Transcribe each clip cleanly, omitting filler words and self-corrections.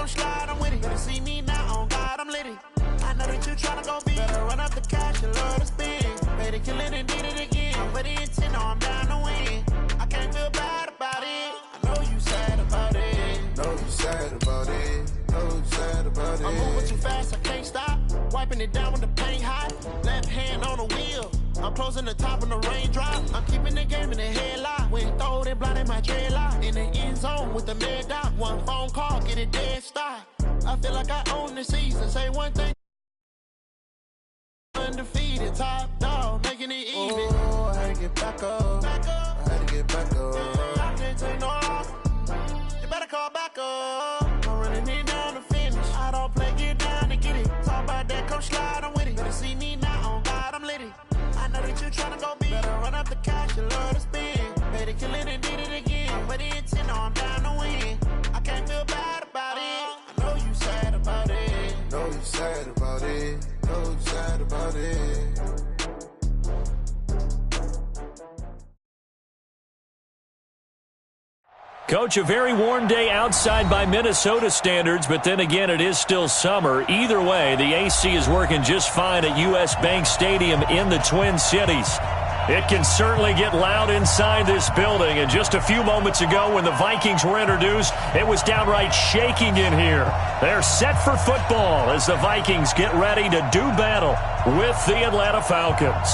come slide, I'm with it. Better see me now, on God, I'm litty. I know that you tryna go big. Better run up the cash and love to spend. Made it, kill it, and did it again. But the intent, no, I'm down to win. I can't feel bad about it. I know you sad about it. Know you sad about it. Know you sad about it. I'm moving too fast, I can't stop. Wiping it down with the paint hot. Left hand on the wheel. I'm closing the top when the raindrop. I'm keeping the game in the headlock. When throwed it, blinded my dreadlock. In the end zone with the mad dot. One phone call, get it dead stop. I feel like I own the season. Say one thing. Undefeated, top dog, making it even. Oh, I had to get back up. I had to get back up. I can't take no off. You better call back up. I'm running it down to finish. I don't play, get down to get it. Talk about that, come slide, I'm with it. Better see me now, on God, I'm litty. I know that you tryna go big. Better run up the cash, you love to spend. Made it, kill it, and did it again. But the intent, no, I'm down to win. I can't feel bad about it. I know you sad about it. Know you sad about it. Know you sad about it. Coach, a very warm day outside by Minnesota standards, but then again, it is still summer. Either way, the AC is working just fine at U.S. Bank Stadium in the Twin Cities. It can certainly get loud inside this building, and just a few moments ago when the Vikings were introduced, it was downright shaking in here. They're set for football as the Vikings get ready to do battle with the Atlanta Falcons.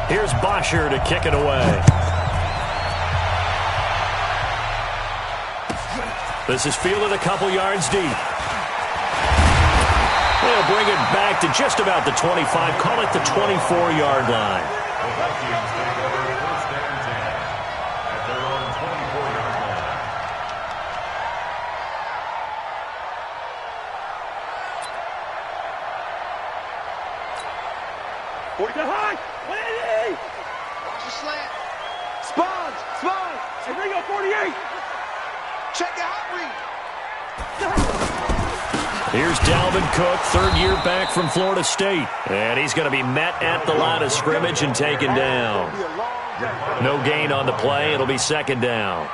Here's Bosher to kick it away. This is fielded a couple yards deep. They'll bring it back to just about the 25, call it the 24-yard line. The Vikings take over first and 10 at their own 24-yard line. Watch the slant. Spawns. And they go 48. Check the hot read. Here's Dalvin Cook, third year back from Florida State. And he's going to be met at the line of scrimmage and taken down. No gain on the play. It'll be second down.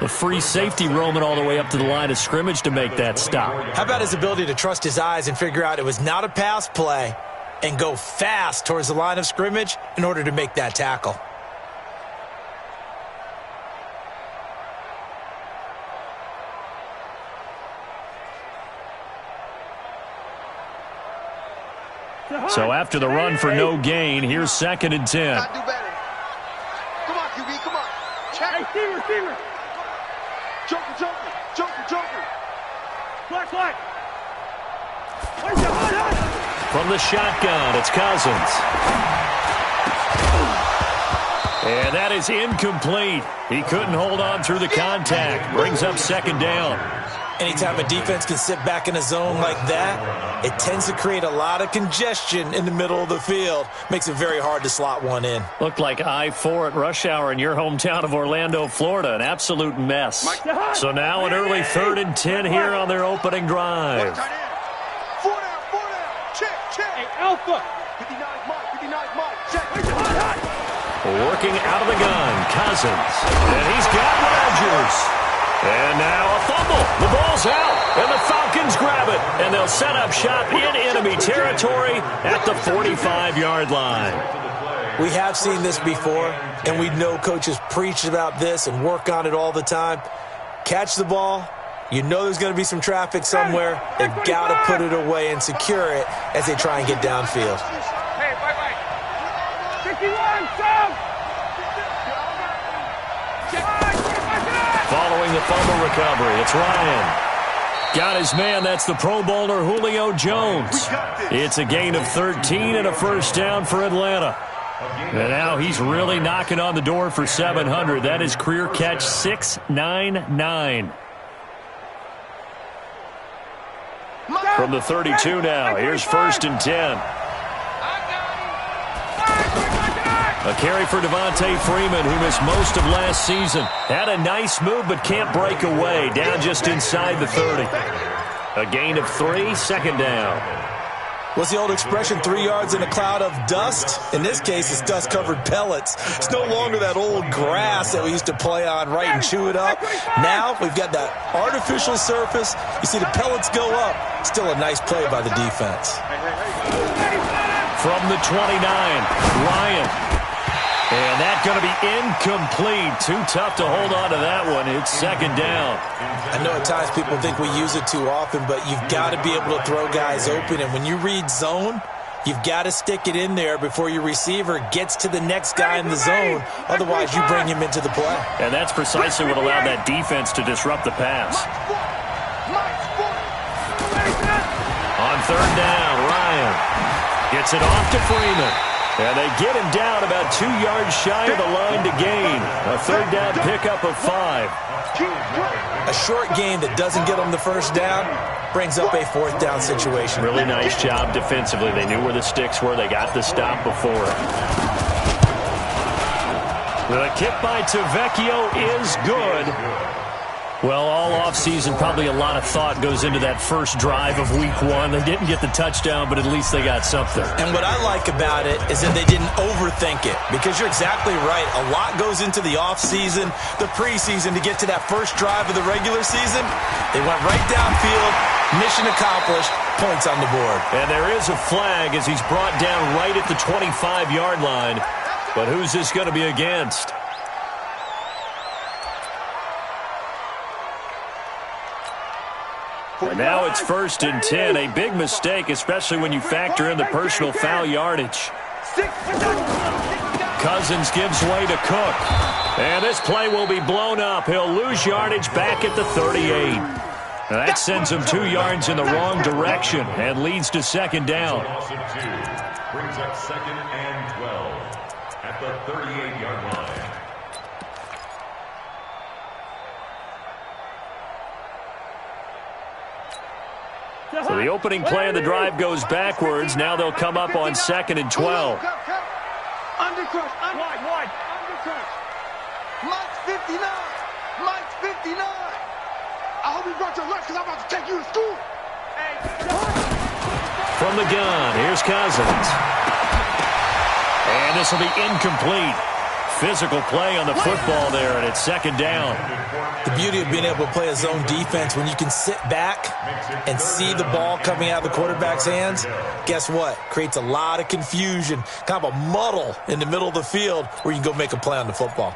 The free safety roaming all the way up to the line of scrimmage to make that stop. How about his ability to trust his eyes and figure out it was not a pass play and go fast towards the line of scrimmage in order to make that tackle? So after the run for no gain, here's second and 10. Not do better. Come on, QB, come on. Check. Hey, receiver. Joker. Black. From the shotgun, it's Cousins. And that is incomplete. He couldn't hold on through the contact. Brings up second down. Anytime a defense can sit back in a zone like that, it tends to create a lot of congestion in the middle of the field. Makes it very hard to slot one in. Looked like I-4 at rush hour in your hometown of Orlando, Florida. An absolute mess. So now an early 3rd and 10 here on their opening drive. 4 down. Check. Hey, Alpha. 59 Mike. Check. Working out of the gun, Cousins. And he's got Rodgers. And now a fumble. The ball's out, and the Falcons grab it. And they'll set up shop in enemy territory at the 45-yard line. We have seen this before, and we know coaches preach about this and work on it all the time. Catch the ball. You know there's going to be some traffic somewhere. They've got to put it away and secure it as they try and get downfield. Hey, bye. 51, Sam. Following the fumble recovery, it's Ryan. Got his man. That's the Pro Bowler Julio Jones. It's a gain of 13 and a first down for Atlanta. And now he's really knocking on the door for 700. That is career catch 699. From the 32 now, here's 1st and 10. A carry for Devontae Freeman, who missed most of last season. Had a nice move, but can't break away. Down just inside the 30. A gain of 3, second down. What's the old expression, 3 yards in a cloud of dust? In this case, it's dust-covered pellets. It's no longer that old grass that we used to play on, right, and chew it up. Now we've got that artificial surface. You see the pellets go up. Still a nice play by the defense. From the 29, Ryan. And that's going to be incomplete. Too tough to hold on to that one. It's second down. I know at times people think we use it too often, but you've got to be able to throw guys open. And when you read zone, you've got to stick it in there before your receiver gets to the next guy in the zone. Otherwise, you bring him into the play. And that's precisely what allowed that defense to disrupt the pass. On third down, Ryan gets it off to Freeman. And they get him down about 2 yards shy of the line to gain. A third down pickup of 5. A short game that doesn't get them the first down brings up a fourth down situation. Really nice job defensively. They knew where the sticks were. They got the stop before it. The kick by Tavecchio is good. Well, all offseason, probably a lot of thought goes into that first drive of week 1. They didn't get the touchdown, but at least they got something. And what I like about it is that they didn't overthink it, because you're exactly right. A lot goes into the offseason, the preseason, to get to that first drive of the regular season. They went right downfield, mission accomplished, points on the board. And there is a flag as he's brought down right at the 25-yard line. But who's this going to be against? And now it's 1st and 10. A big mistake, especially when you factor in the personal foul yardage. Cousins gives way to Cook. And this play will be blown up. He'll lose yardage back at the 38. Now that sends him 2 yards in the wrong direction and leads to second down. Brings up 2nd and 12 at the 38-yard line. So the opening play of the drive goes backwards. Now they'll come up on 2nd and 12. Undercrush, wide, undercrush. Mike's 59. Mike's 59. I hope you brought your lunch because I'm about to take you to school. From the gun, here's Cousins. And this will be incomplete. Physical play on the football there, and it's second down. The beauty of being able to play a zone defense, when you can sit back and see the ball coming out of the quarterback's hands, guess what? Creates a lot of confusion, kind of a muddle in the middle of the field where you can go make a play on the football.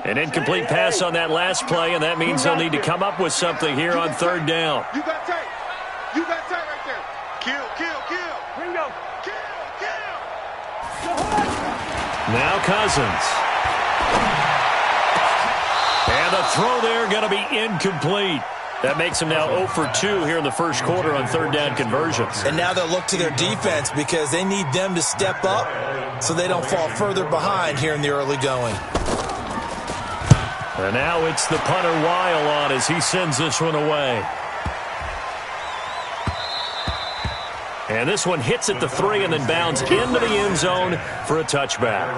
An incomplete pass on that last play, and that means they'll need to come up with something here on third down. You got tape. You got tape right there. Kill. Ringo. Kill. Now Cousins. And the throw there going to be incomplete. That makes them now 0 for 2 here in the first quarter on third down conversions. And now they'll look to their defense because they need them to step up so they don't fall further behind here in the early going. And now it's the punter Weil on as he sends this one away. And this one hits at the 3 and then bounds into the end zone for a touchback.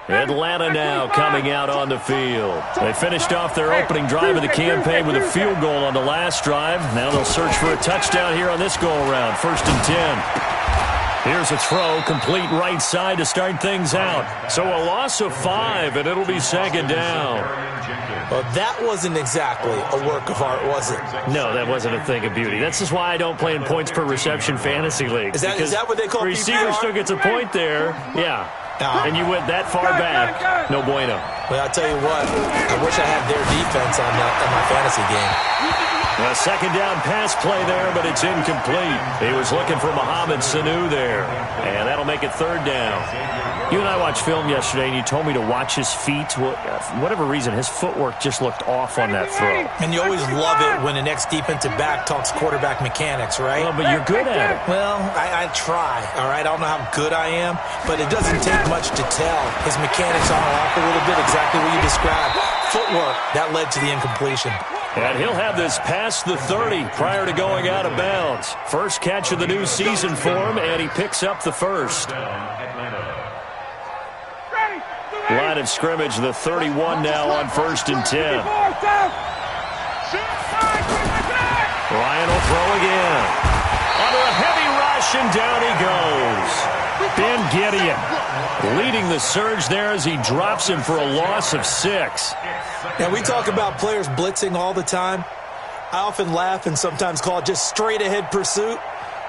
Atlanta now coming out on the field. They finished off their opening drive of the campaign with a field goal on the last drive. Now they'll search for a touchdown here on this go-around. 1st and 10. Here's a throw, complete right side to start things out. So a loss of 5, and it'll be second down. Well, that wasn't exactly a work of art, was it? No, that wasn't a thing of beauty. That's just why I don't play in points per reception fantasy league. Is that what they call receiver PPR? still gets a point there. Yeah. And you went that far back. No bueno. Well, I'll tell you what. I wish I had their defense on my fantasy game. A second down pass play there, but it's incomplete. He was looking for Mohamed Sanu there. And that'll make it third down. You and I watched film yesterday, and you told me to watch his feet. Well, for whatever reason, his footwork just looked off on that throw. And you always love it when an ex-defensive back talks quarterback mechanics, right? Well, but you're good at it. Well, I try, all right? I don't know how good I am, but it doesn't take much to tell. His mechanics are off a little bit, exactly what you described. Footwork, that led to the incompletion. And he'll have this past the 30 prior to going out of bounds. First catch of the new season for him, and he picks up the first. Line of scrimmage, the 31 now on 1st and 10. Ryan will throw again. Under a heavy rush, and down he goes. Ben Gideon leading the surge there as he drops him for a loss of 6. And we talk about players blitzing all the time. I often laugh and sometimes call it just straight-ahead pursuit.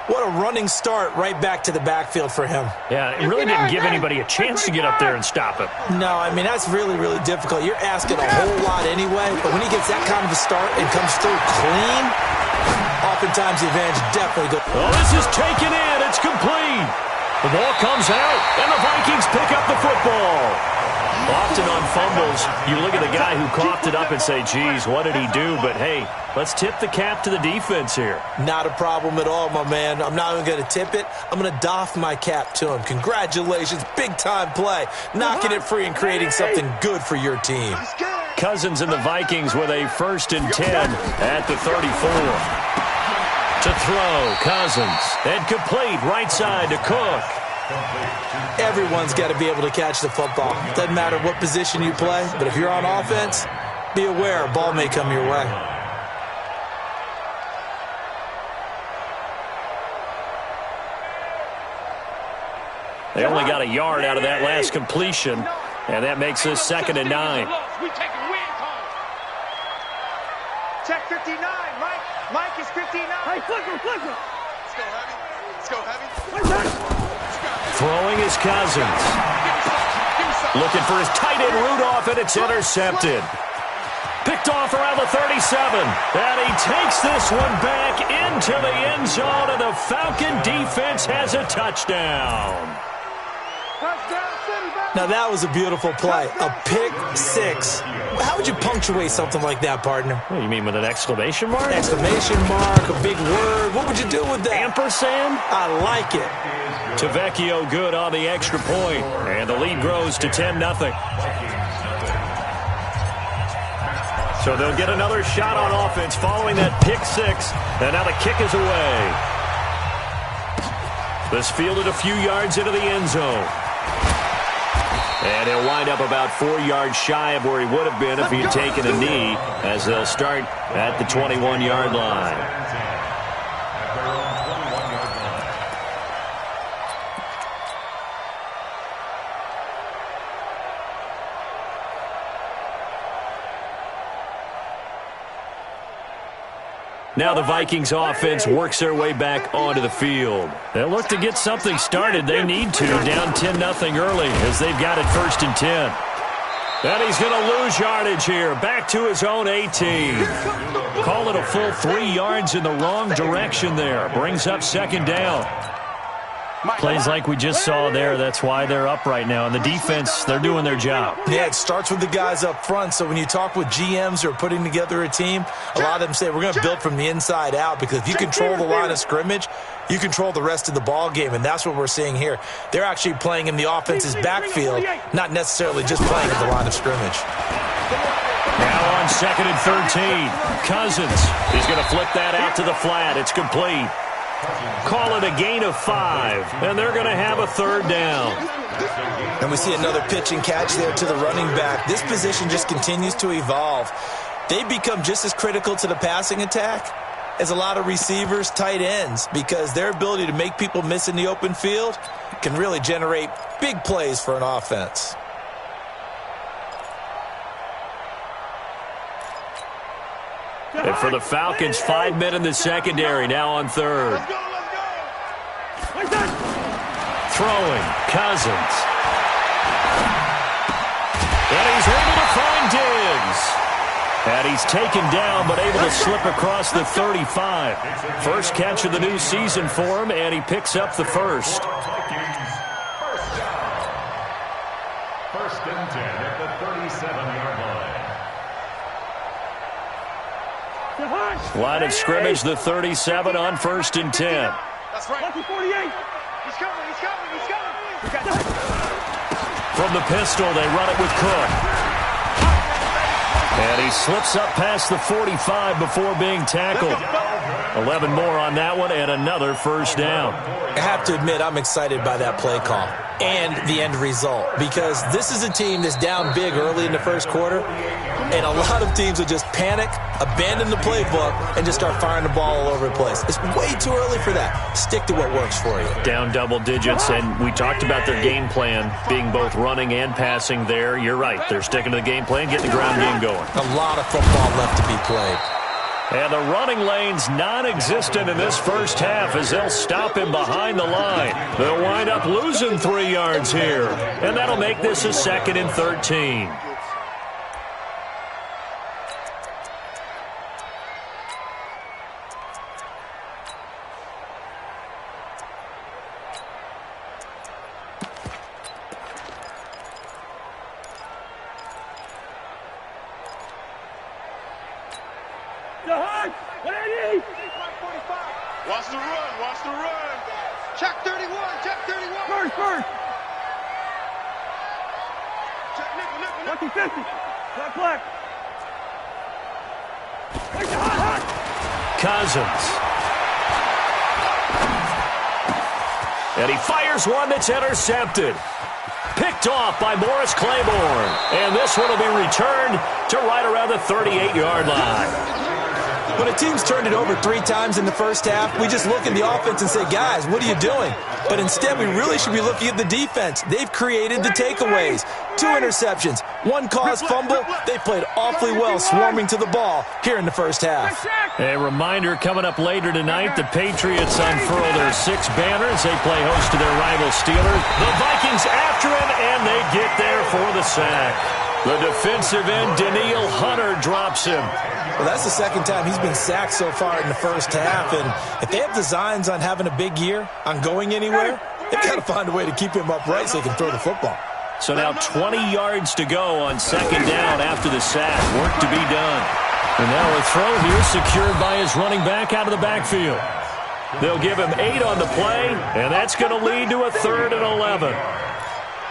What a running start right back to the backfield for him. Yeah, it really didn't give anybody a chance to get up there and stop him. No, I mean, that's really, really difficult. You're asking a whole lot anyway, but when he gets that kind of a start and comes through clean, oftentimes the advantage definitely goes. Oh, this is taken in. It's complete. The ball comes out, and the Vikings pick up the football. Often on fumbles, you look at the guy who coughed it up and say, geez, what did he do? But, hey, let's tip the cap to the defense here. Not a problem at all, my man. I'm not even going to tip it. I'm going to doff my cap to him. Congratulations, big-time play. Knocking it free and creating something good for your team. Cousins and the Vikings with a 1st and 10 at the 34. To throw, Cousins. And complete, right side to Cook. Everyone's got to be able to catch the football. Doesn't matter what position you play, but if you're on offense, be aware a ball may come your way. They only got a yard out of that last completion, and that makes this 2nd and 9. Check 59, Mike. Mike is 59. Hey, flicker. Let's go heavy. Throwing is Cousins. Looking for his tight end Rudolph, and it's intercepted. Picked off around the 37. And he takes this one back into the end zone, and the Falcon defense has a touchdown. Now that was a beautiful play. A pick 6. How would you punctuate something like that, partner? What do you mean, with an exclamation mark? Exclamation mark, a big word. What would you do with that? Ampersand? I like it. Tavecchio good on the extra point, and the lead grows to 10-0. So they'll get another shot on offense following that pick 6, and now the kick is away. This fielded a few yards into the end zone. And he'll wind up about 4 yards shy of where he would have been if he had taken a knee, as they'll start at the 21-yard line. Now the Vikings offense works their way back onto the field. They'll look to get something started. They need to, down 10-0 early, as they've got it 1st and 10. And he's going to lose yardage here, back to his own 18. Call it a full 3 yards in the wrong direction there. Brings up 2nd down. Plays like we just saw there, that's why they're up right now. And the defense, they're doing their job. Yeah, it starts with the guys up front. So when you talk with GMs who are putting together a team, a lot of them say we're going to build from the inside out, because if you control the line of scrimmage, you control the rest of the ball game, and that's what we're seeing here. They're actually playing in the offense's backfield, not necessarily just playing at the line of scrimmage. Now on 2nd and 13, Cousins is going to flip that out to the flat. It's complete. Call it a gain of 5, and they're going to have a 3rd down. And we see another pitch and catch there to the running back. This position just continues to evolve. They become just as critical to the passing attack as a lot of receivers, tight ends, because their ability to make people miss in the open field can really generate big plays for an offense. And for the Falcons, 5 men in the secondary, now on 3rd. Throwing, Cousins. And he's able to find Diggs. And he's taken down, but able to slip across the 35. First catch of the new season for him, and he picks up the 1st. 1st and 10 at the 37-yard line. Line of scrimmage, the 37 on 1st and 10. That's right. 48. He's coming. From the pistol, they run it with Cook. And he slips up past the 45 before being tackled. 11 more on that one and another first down. I have to admit, I'm excited by that play call and the end result, because this is a team that's down big early in the first quarter, and a lot of teams will just panic, abandon the playbook, and just start firing the ball all over the place. It's way too early for that. Stick to what works for you. Down double digits, and we talked about their game plan being both running and passing there. You're right. They're sticking to the game plan, getting the ground game going. A lot of football left to be played. And the running lane's non-existent in this first half as they'll stop him behind the line. They'll wind up losing 3 yards here, and that'll make this a 2nd and 13. Watch the run, watch the run. Check 31, check 31. First. Check nickel. Lucky 50. Black. Cousins. And he fires one that's intercepted. Picked off by Morris Claiborne. And this one will be returned to right around the 38-yard line. When a team's turned it over 3 times in the first half, we just look at the offense and say, guys, what are you doing? But instead, we really should be looking at the defense. They've created the takeaways. 2 interceptions, 1 caused fumble. They played awfully well swarming to the ball here in the first half. A reminder coming up later tonight, the Patriots unfurl their 6 banners. They play host to their rival Steelers. The Vikings after him, and they get there for the sack. The defensive end, Daniil Hunter, drops him. Well, that's the 2nd time he's been sacked so far in the first half, and if they have designs on having a big year, on going anywhere, they've got to find a way to keep him upright so they can throw the football. So now 20 yards to go on 2nd down after the sack. Work to be done. And now a throw here secured by his running back out of the backfield. They'll give him 8 on the play, and that's going to lead to a 3rd and 11.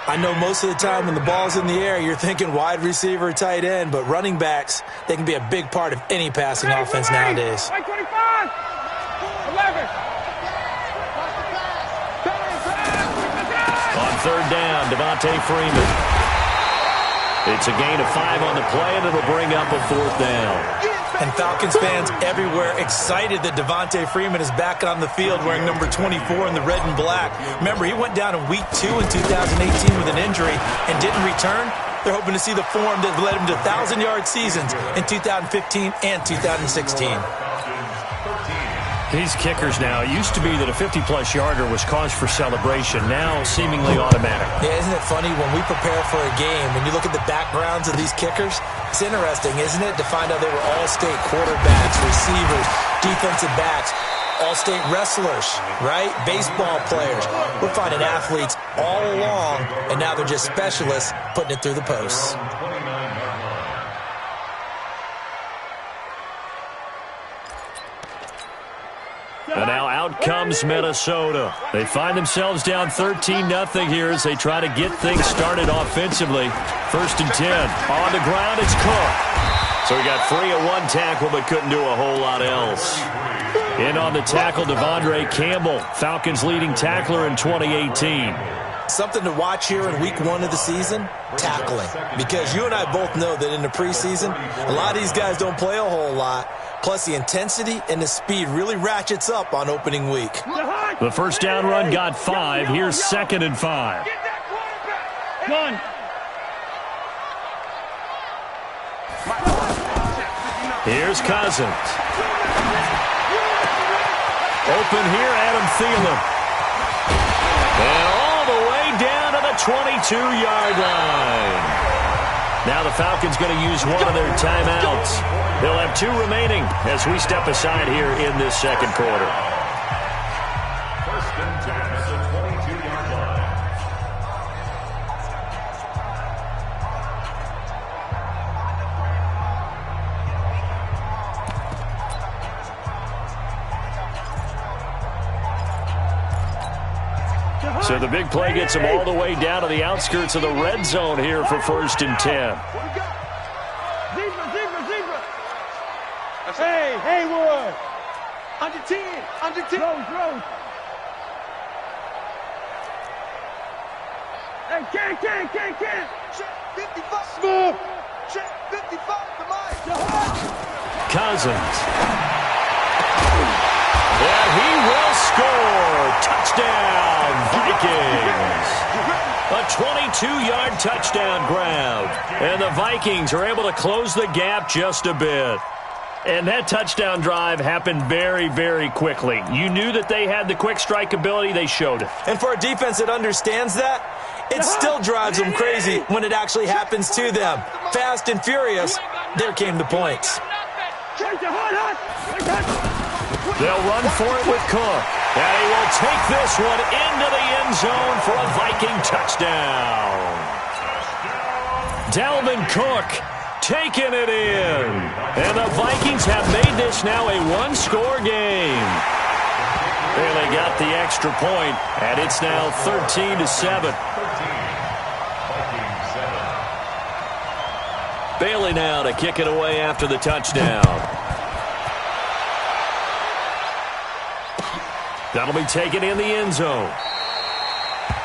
I know most of the time when the ball's in the air, you're thinking wide receiver, tight end, but running backs, they can be a big part of any passing offense nowadays. 25, 11. On 3rd down, Devontae Freeman. It's a gain of 5 on the play, and it'll bring up a 4th down. And Falcons fans everywhere excited that Devontae Freeman is back on the field wearing number 24 in the red and black. Remember, he went down in week 2 in 2018 with an injury and didn't return. They're hoping to see the form that led him to 1,000-yard seasons in 2015 and 2016. These kickers now, it used to be that a 50-plus yarder was cause for celebration, now seemingly automatic. Yeah, isn't it funny when we prepare for a game, when you look at the backgrounds of these kickers, it's interesting, isn't it, to find out they were all-state quarterbacks, receivers, defensive backs, all-state wrestlers, right? Baseball players. We're finding athletes all along, and now they're just specialists putting it through the posts. And now out comes Minnesota. They find themselves down 13-0 here as they try to get things started offensively. 1st and 10. On the ground, it's Cook. So he got free of 1 tackle but couldn't do a whole lot else. In on the tackle, Devondre Campbell, Falcons' leading tackler in 2018. Something to watch here in week 1 of the season, tackling. Because you and I both know that in the preseason, a lot of these guys don't play a whole lot. Plus, the intensity and the speed really ratchets up on opening week. The 1st down run got 5. Here's 2nd and 5. One. Here's Cousins. Open here, Adam Thielen. And all the way down to the 22-yard line. Now the Falcons going to use one of their timeouts. They'll have 2 remaining as we step aside here in this 2nd quarter. 1st and 10 at the 22-yard line. So the big play gets them all the way down to the outskirts of the red zone here for 1st and 10. Hey, Haywood. Under 10. Under 10. Rose. Hey, Ken. Check 55. Smooth. Check 55 for Mike. Cousins. And he will score. Touchdown, Vikings. A 22-yard touchdown grab. And the Vikings are able to close the gap just a bit. And that touchdown drive happened very, very quickly. You knew that they had the quick strike ability. They showed it. And for a defense that understands that, it still drives them crazy when it actually happens to them. Fast and furious, there came the points. They'll run for it with Cook. And he will take this one into the end zone for a Viking touchdown. Dalvin Cook taking it in. And the Vikings have made this now a one-score game. And they got the extra point, and it's now 13-7. Bailey now to kick it away after the touchdown. That'll be taken in the end zone.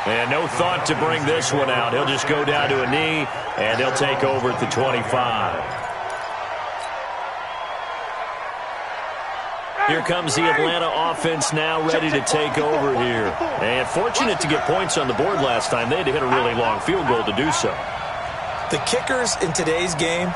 And no thought to bring this one out. He'll just go down to a knee, and they'll take over at the 25. Here comes the Atlanta offense now ready to take over here. And fortunate to get points on the board last time. They had to hit a really long field goal to do so. The kickers in today's game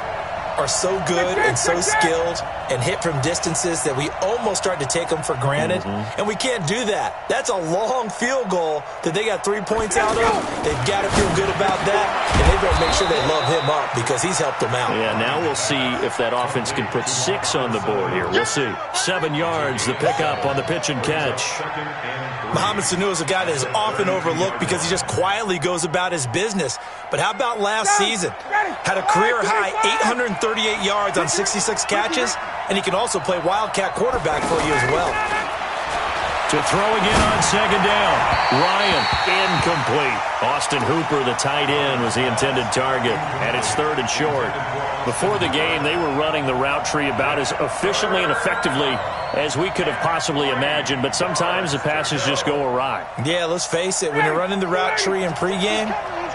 are so good and so skilled and hit from distances that we almost start to take them for granted. And we can't do that. That's a long field goal that they got 3 points out of. They've got to feel good about that, and they better make sure they love him up because he's helped them out. Yeah, now we'll see if that offense can put 6 on the board here. We'll see. 7 yards, the pickup on the pitch and catch. Mohamed Sanu is a guy that is often overlooked because he just quietly goes about his business. But how about last season? Had a career-high 838 yards on 66 catches, and he can also play Wildcat quarterback for you as well. To throw again on second down. Ryan, incomplete. Austin Hooper, the tight end, was the intended target, and it's 3rd and short. Before the game, they were running the route tree about as efficiently and effectively as we could have possibly imagined, but sometimes the passes just go awry. Yeah, let's face it, when you're running the route tree in pregame,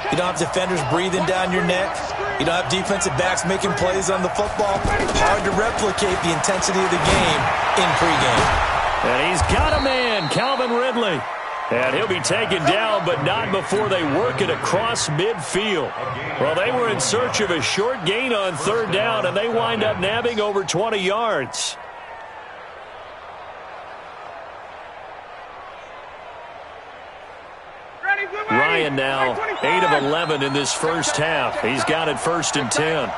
you don't have defenders breathing down your neck. You don't have defensive backs making plays on the football. Hard to replicate the intensity of the game in pregame. And he's got a man, Calvin Ridley. And he'll be taken down, but not before they work it across midfield. Well, they were in search of a short gain on 3rd down, and they wind up nabbing over 20 yards. Ryan now 8 of 11 in this first half. He's got it 1st and 10.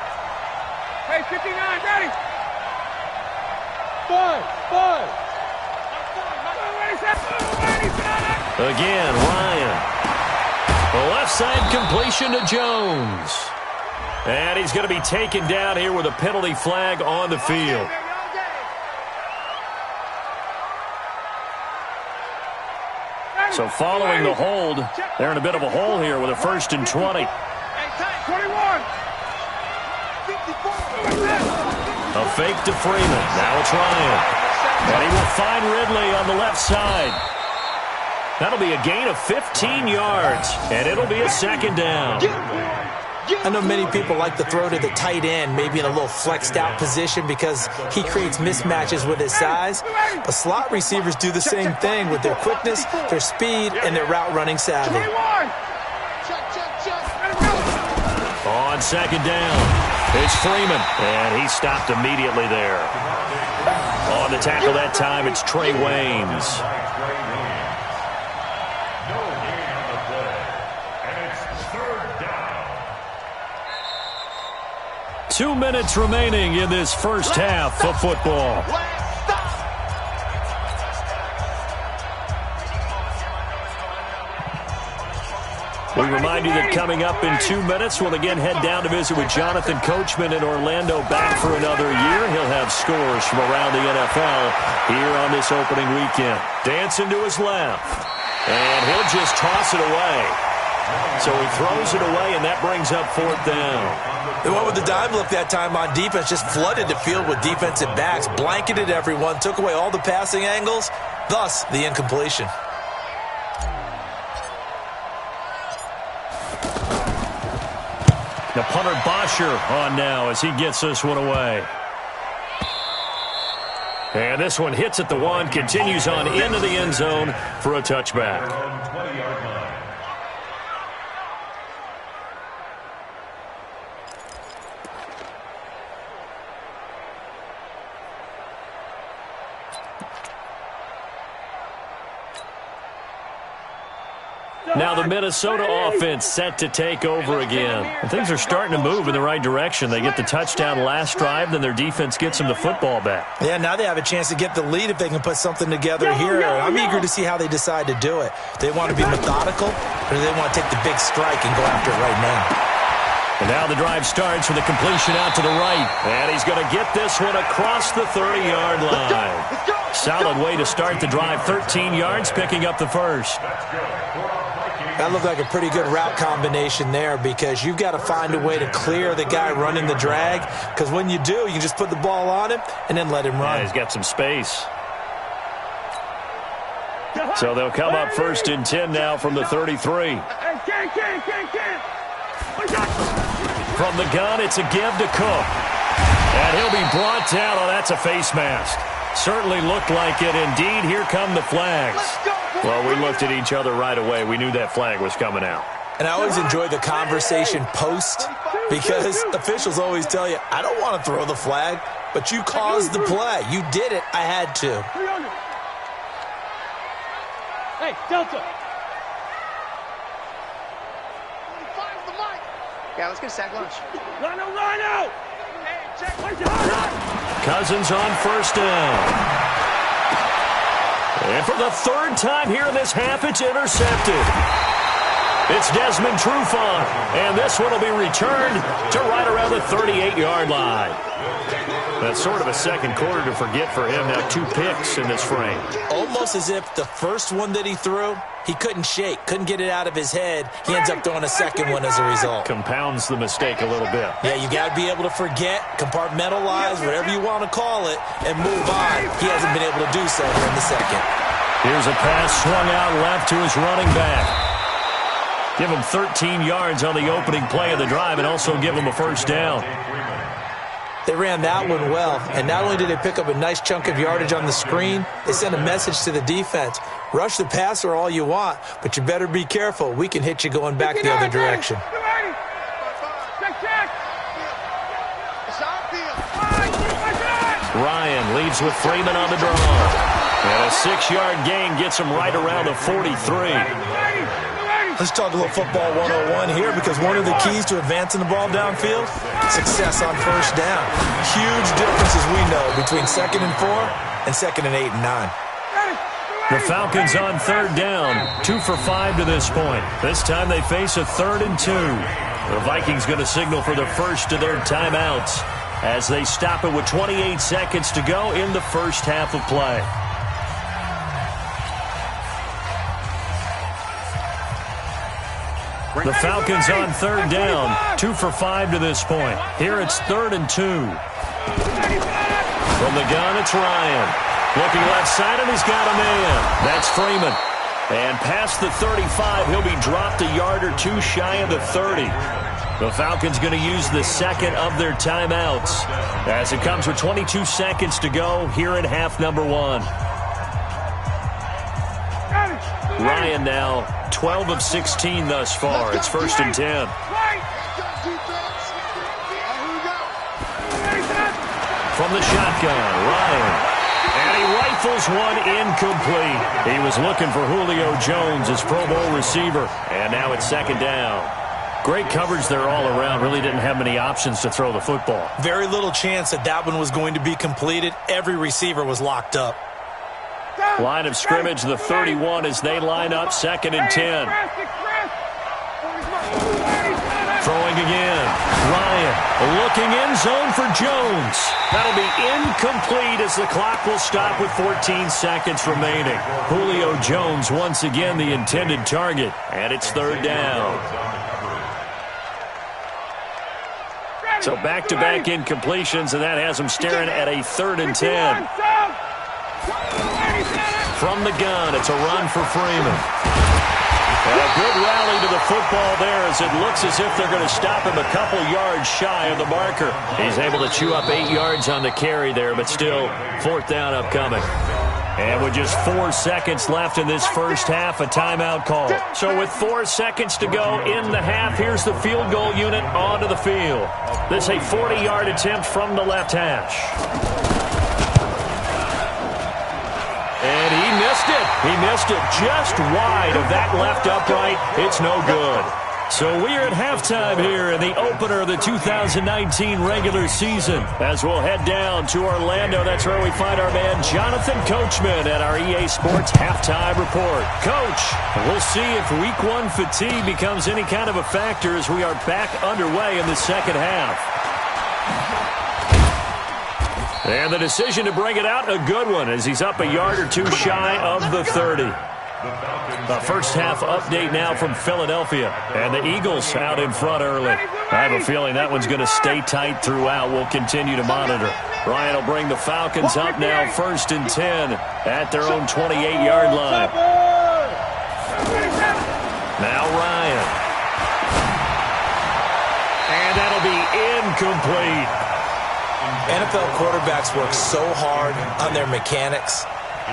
Hey, 59, ready. 5. Again, Ryan. The left side completion to Jones. And he's going to be taken down here with a penalty flag on the field. So following the hold, they're in a bit of a hole here with a 1st and 20. A fake to Freeman. Now it's Ryan. And he will find Ridley on the left side. That'll be a gain of 15 yards, and it'll be a 2nd down. I know many people like to throw to the tight end, maybe in a little flexed out position because he creates mismatches with his size. But slot receivers do the same thing with their quickness, their speed, and their route running savvy. On 2nd down, it's Freeman, and he stopped immediately there. On the tackle that time, it's Trey Waynes. 2 minutes remaining in this first half of football. We remind you that coming up in 2 minutes, we'll again head down to visit with Jonathan Coachman in Orlando, back for another year. He'll have scores from around the NFL here on this opening weekend. Dancing to his left, and he'll just toss it away. So he throws it away, and that brings up 4th down. They went with the dime look that time on defense, just flooded the field with defensive backs, blanketed everyone, took away all the passing angles, thus the incompletion. The punter Bosher on now as he gets this one away. And this one hits at the 1, continues on into the end zone for a touchback. Now the Minnesota offense set to take over again. And things are starting to move in the right direction. They get the touchdown last drive, then their defense gets them the football back. Yeah, now they have a chance to get the lead if they can put something together here. I'm eager to see how they decide to do it. Do they want to be methodical, or do they want to take the big strike and go after it right now? And now the drive starts with a completion out to the right. And he's going to get this one across the 30-yard line. Solid way to start the drive. 13 yards, picking up the first. That looked like a pretty good route combination there because you've got to find a way to clear the guy running the drag, because when you do, you can just put the ball on him and then let him run. Yeah, he's got some space. So they'll come up 1st and 10 now from the 33. From the gun, it's a give to Cook. And he'll be brought down. Oh, that's a face mask. Certainly looked like it. Indeed, here come the flags. Well, we looked at each other right away. We knew that flag was coming out. And I always enjoy the conversation post, because officials always tell you, I don't want to throw the flag, but you caused the play. You did it. I had to. Hey, Delta. Yeah, let's get a sack lunch. Rhino! Hey, check. Cousins on 1st down. And for the 3rd time here in this half, it's intercepted. It's Desmond Trufant, and this one will be returned to right around the 38-yard line. That's sort of a second quarter to forget for him. Now 2 picks in this frame. Almost as if the first one that he threw, he couldn't shake, couldn't get it out of his head. He ends up throwing a second one as a result. Compounds the mistake a little bit. Yeah, you got to be able to forget, compartmentalize, whatever you want to call it, and move on. He hasn't been able to do so here in the second. Here's a pass swung out left to his running back. Give him 13 yards on the opening play of the drive and also give him a 1st down. They ran that one well, and not only did they pick up a nice chunk of yardage on the screen, they sent a message to the defense. Rush the passer all you want, but you better be careful. We can hit you going back the other direction. Ryan leads with Freeman on the draw. And a 6-yard gain gets him right around the 43. Let's talk a little football 101 here, because one of the keys to advancing the ball downfield, success on 1st down. Huge differences we know between 2nd and 4 and 2nd and 8 and 9. The Falcons on 3rd down, 2 for 5 to this point. This time they face a 3rd and 2. The Vikings going to signal for the first of their timeouts as they stop it with 28 seconds to go in the first half of play. The Falcons on 3rd down, 2 for 5 to this point. Here it's 3rd and 2. From the gun, it's Ryan. Looking left side, and he's got a man. That's Freeman. And past the 35, he'll be dropped a yard or 2 shy of the 30. The Falcons going to use the second of their timeouts as it comes with 22 seconds to go here in half number 1. Ryan now 12 of 16 thus far. It's 1st and 10. From the shotgun, Ryan. And he rifles one incomplete. He was looking for Julio Jones, his Pro Bowl receiver. And now it's 2nd down. Great coverage there all around. Really didn't have many options to throw the football. Very little chance that one was going to be completed. Every receiver was locked up. Line of scrimmage, the 31 as they line up 2nd and 10. Throwing again. Ryan looking in zone for Jones. That'll be incomplete as the clock will stop with 14 seconds remaining. Julio Jones once again the intended target, and it's 3rd down. So back-to-back incompletions, and that has him staring at a 3rd and 10. From the gun, it's a run for Freeman. A good rally to the football there as it looks as if they're going to stop him a couple yards shy of the marker. He's able to chew up 8 yards on the carry there, but still 4th down upcoming. And with just 4 seconds left in this first half, a timeout call. So with 4 seconds to go in the half, here's the field goal unit onto the field. This a 40-yard attempt from the left hash. And he missed it. He missed it just wide of that left upright. It's no good. So we are at halftime here in the opener of the 2019 regular season. As we'll head down to Orlando, that's where we find our man Jonathan Coachman at our EA Sports Halftime Report. Coach, we'll see if Week 1 fatigue becomes any kind of a factor as we are back underway in the second half. And the decision to bring it out, a good one, as he's up a yard or two shy of the 30. The first half update now from Philadelphia. And the Eagles out in front early. I have a feeling that one's going to stay tight throughout. We'll continue to monitor. Ryan will bring the Falcons up now 1st and 10 at their own 28-yard line. Now Ryan. And that'll be incomplete. NFL quarterbacks work so hard on their mechanics,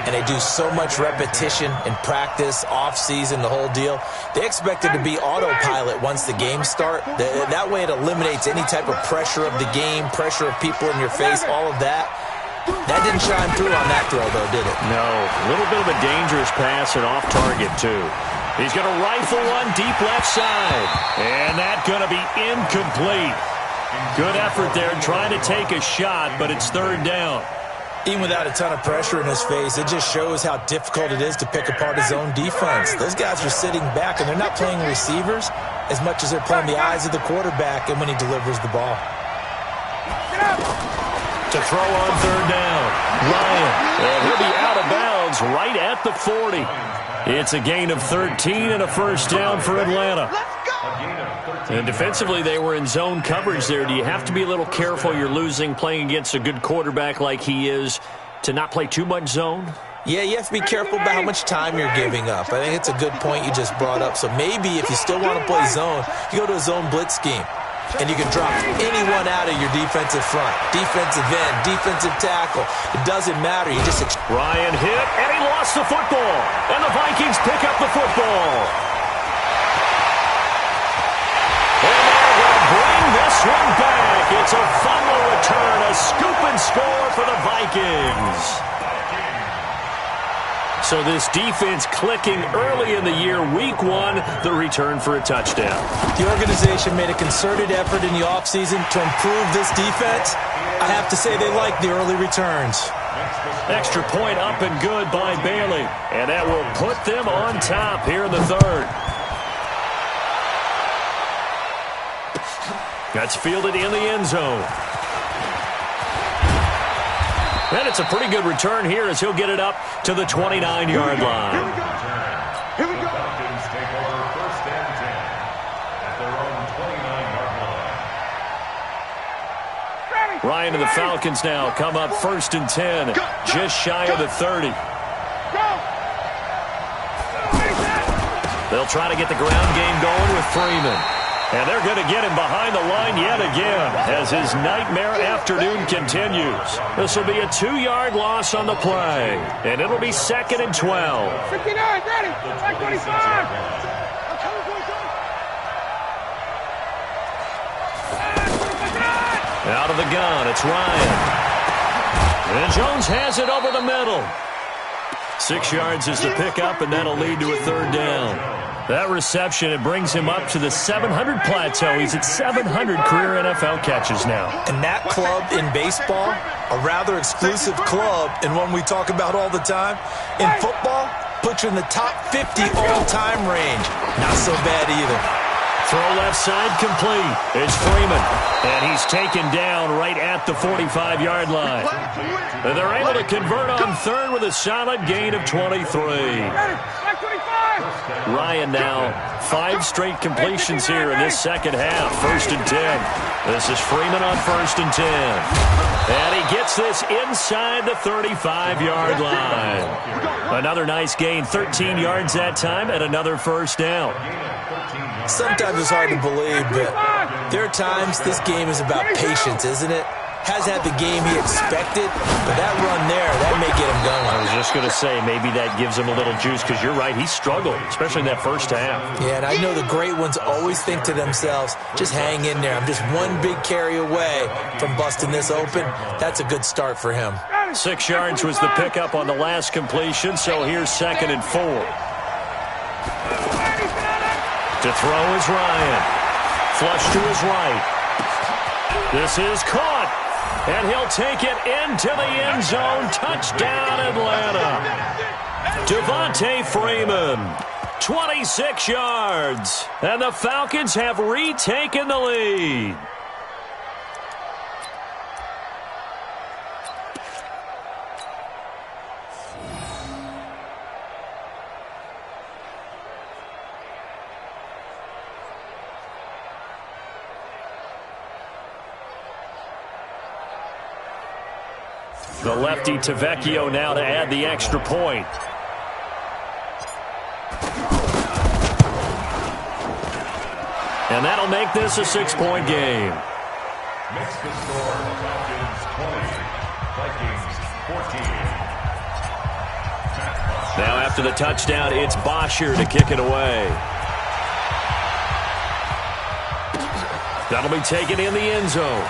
and they do so much repetition in practice, off-season, the whole deal. They expect it to be autopilot once the games start. That way it eliminates any type of pressure of the game, pressure of people in your face, all of that. That didn't shine through on that throw, though, did it? No. A little bit of a dangerous pass and off target, too. He's going to rifle one deep left side. And that's going to be incomplete. Good effort there trying to take a shot, but it's 3rd down. Even without a ton of pressure in his face, it just shows how difficult it is to pick apart his own defense. Those guys are sitting back, and they're not playing receivers as much as they're playing the eyes of the quarterback and when he delivers the ball. To throw on 3rd down, Ryan. And he'll be out of bounds right at the 40. It's a gain of 13 and a first down for Atlanta. And defensively, they were in zone coverage there. Do you have to be a little careful? You're losing playing against a good quarterback like he is to not play too much zone? Yeah, you have to be careful about how much time you're giving up. I think it's a good point you just brought up. So maybe if you still want to play zone, you go to a zone blitz scheme. And you can drop anyone out of your defensive front. Defensive end, defensive tackle. It doesn't matter. You just... Ryan hit, and he lost the football. And the Vikings pick up the football. And they're going to bring this one back. It's a fumble return, a scoop and score for the Vikings. So this defense clicking early in the year, Week 1, the return for a touchdown. The organization made a concerted effort in the offseason to improve this defense. I have to say they like the early returns. Extra point up and good by Bailey. And that will put them on top here in the 3rd. That's fielded in the end zone. And it's a pretty good return here as he'll get it up to the 29-yard line. Here we go. Falcons take over 1st and 10 at their own 29-yard line. Ryan and the Falcons now come up 1st and 10, just shy of the 30. They'll try to get the ground game going with Freeman. And they're going to get him behind the line yet again as his nightmare afternoon continues. This will be a 2-yard loss on the play. And it'll be 2nd and 12. 59, ready. 25. Out of the gun, it's Ryan. And Jones has it over the middle. 6 yards is the pickup, and that'll lead to a 3rd down. That reception, it brings him up to the 700 plateau. He's at 700 career NFL catches now. And that club in baseball, a rather exclusive club, and one we talk about all the time. In football, puts you in the top 50 all-time range. Not so bad either. Throw left side complete. It's Freeman. And he's taken down right at the 45-yard line. And they're able to convert on 3rd with a solid gain of 23. Ryan now 5 straight completions here in this second half. 1st and 10. This is Freeman on 1st and 10. And he gets this inside the 35-yard line. Another nice gain, 13 yards that time, and another first down. Sometimes it's hard to believe, but there are times this game is about patience, isn't it? Hasn't had the game he expected, but that run there, that may get him going. I was just going to say, maybe that gives him a little juice, because you're right, he struggled, especially in that first half. Yeah, and I know the great ones always think to themselves, just hang in there. I'm just one big carry away from busting this open. That's a good start for him. 6 yards was the pickup on the last completion, so here's 2nd and 4. To throw is Ryan. Flush to his right. This is caught. And he'll take it into the end zone. Touchdown, Atlanta. Devontae Freeman, 26 yards. And the Falcons have retaken the lead. The lefty Tavecchio now to add the extra point. And that'll make this a 6-point game. Makes the score Falcons 20, Vikings 14. Now after the touchdown, it's Bosher to kick it away. That'll be taken in the end zone.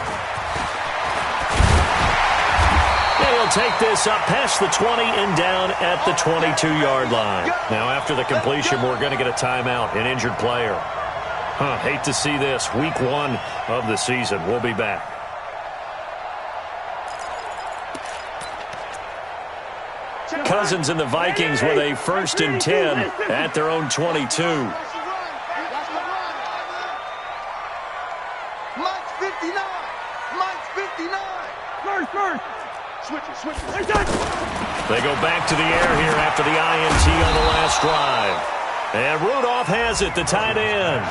He'll take this up past the 20 and down at the 22-yard line. Now, after the completion, we're going to get a timeout, an injured player. Hate to see this. Week 1 of the season. We'll be back. Cousins and the Vikings with a 1st and 10 at their own 22. Mike's 59. Mike's 59. First. Switch. They go back to the air here after the INT on the last drive. And Rudolph has it, the tight end.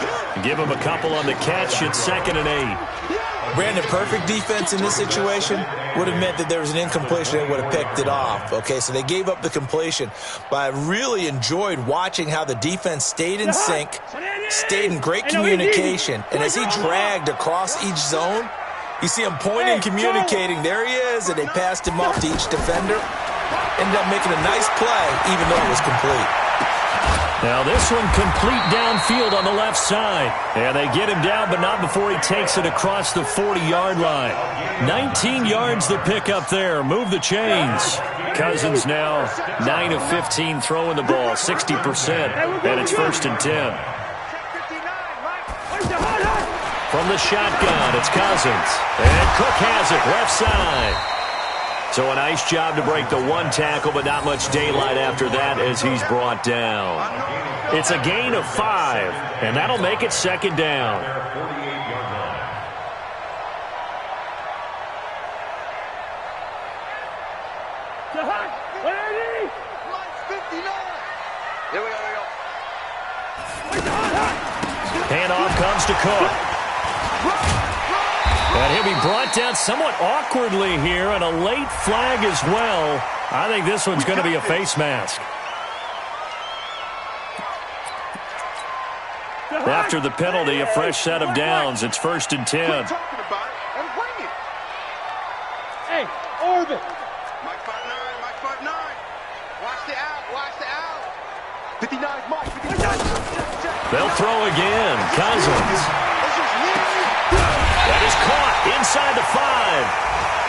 Give him a couple on the catch. It's 2nd and 8. Brandon, perfect defense in this situation would have meant that there was an incompletion and would have picked it off. Okay, so they gave up the completion. But I really enjoyed watching how the defense stayed in sync, stayed in great communication. And as he dragged across each zone, you see him pointing, communicating. There he is, and they passed him off to each defender. Ended up making a nice play, even though it was complete. Now this one complete downfield on the left side. And they get him down, but not before he takes it across the 40-yard line. 19 yards the pick up there. Move the chains. Cousins now 9 of 15 throwing the ball, 60%. And it's 1st and 10. From the shotgun, it's Cousins. And Cook has it, left side. So a nice job to break the 1 tackle, but not much daylight after that as he's brought down. It's a gain of 5, and that'll make it 2nd down. Handoff comes to Cook. And he'll be brought down somewhat awkwardly here, and a late flag as well. I think this one's going to be a face mask. After the penalty, a fresh set of downs. It's 1st and 10. Hey, orbit. Mike 5'9". Watch the out. 59's Mike. 59. They'll throw again. Cousins. That is caught inside the 5.